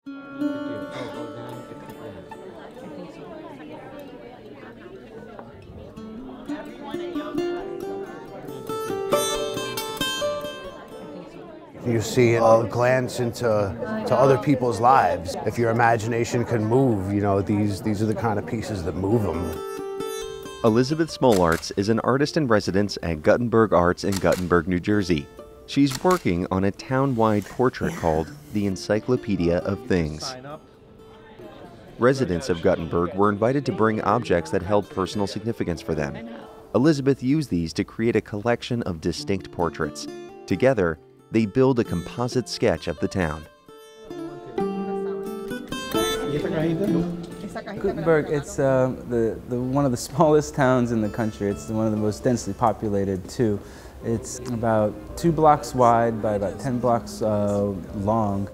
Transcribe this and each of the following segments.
You see a glance into other people's lives. If your imagination can move, you know, these are the kind of pieces that move them. Elisabeth Smolarz is an artist in residence at Guttenberg Arts in Guttenberg, New Jersey. She's working on a town-wide portrait called the Encyclopedia of Things. Residents of Guttenberg were invited to bring objects that held personal significance for them. Elisabeth used these to create a collection of distinct portraits. Together, they build a composite sketch of the town. Guttenberg, it's one of the smallest towns in the country. It's one of the most densely populated, too. It's about 2 blocks wide by about 10 blocks long.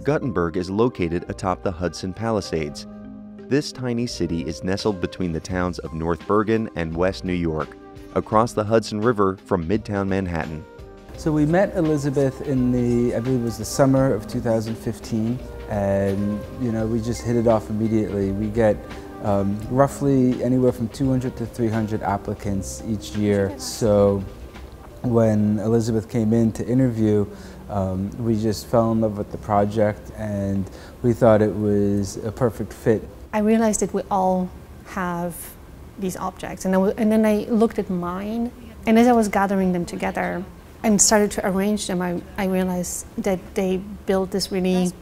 Guttenberg is located atop the Hudson Palisades. This tiny city is nestled between the towns of North Bergen and West New York, across the Hudson River from Midtown Manhattan. So we met Elisabeth in I believe it was the summer of 2015, and we just hit it off immediately. We get roughly anywhere from 200 to 300 applicants each year. So when Elisabeth came in to interview, we just fell in love with the project, and we thought it was a perfect fit. I realized that we all have these objects, and then I looked at mine, and as I was gathering them together and started to arrange them, I realized that they built this really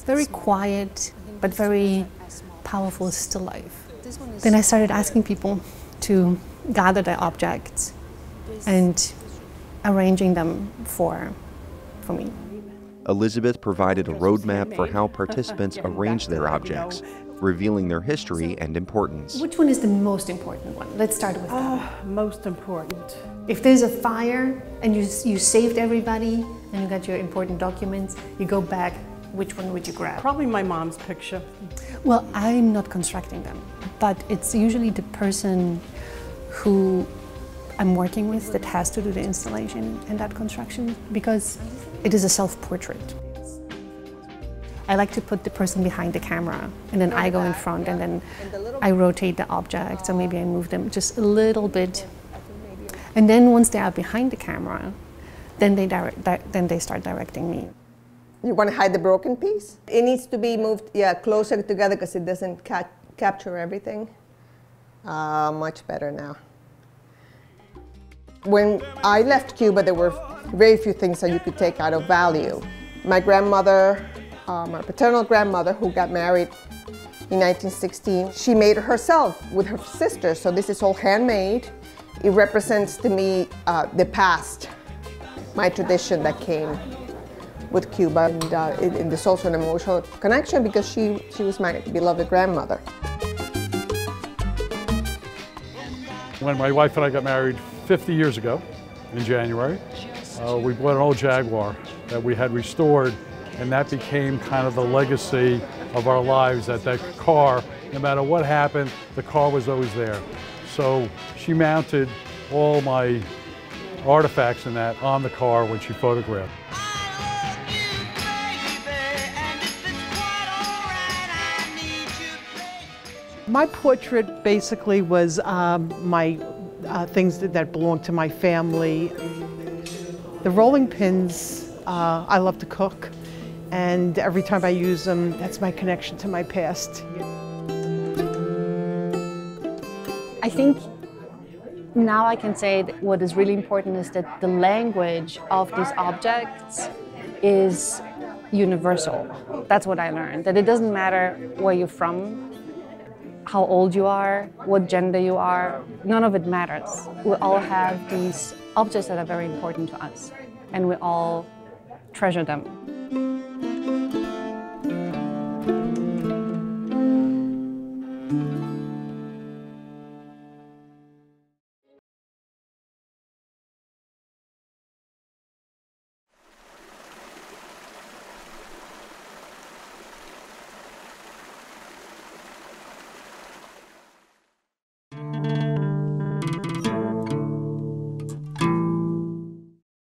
very quiet but very powerful still life. Then I started asking people to gather their objects and arranging them for me. Elisabeth provided a roadmap for how participants arrange their objects, revealing their history and importance. Which one is the most important one? Let's start with that. Most important. If there's a fire and you saved everybody and you got your important documents, you go back, which one would you grab? Probably my mom's picture. Well, I'm not constructing them, but it's usually the person who I'm working with that has to do the installation and that construction, because it is a self-portrait. I like to put the person behind the camera, and then I go in front, and then I rotate the objects, and maybe I move them just a little bit. And then once they are behind the camera, then they start directing me. You want to hide the broken piece? It needs to be moved, closer together because it doesn't capture everything. Much better now. When I left Cuba, there were very few things that you could take out of value. My grandmother, my paternal grandmother, who got married in 1916, she made it herself with her sister, so this is all handmade. It represents to me the past, my tradition that came with Cuba, and there's also an emotional connection because she was my beloved grandmother. When my wife and I got married 50 years ago, in January, we bought an old Jaguar that we had restored, and that became kind of the legacy of our lives, that car, no matter what happened, the car was always there. So she mounted all my artifacts in that on the car when she photographed. My portrait basically was my things that belonged to my family. The rolling pins, I love to cook, and every time I use them, that's my connection to my past. I think now I can say that what is really important is that the language of these objects is universal. That's what I learned, that it doesn't matter where you're from, how old you are, what gender you are, none of it matters. We all have these objects that are very important to us, and we all treasure them.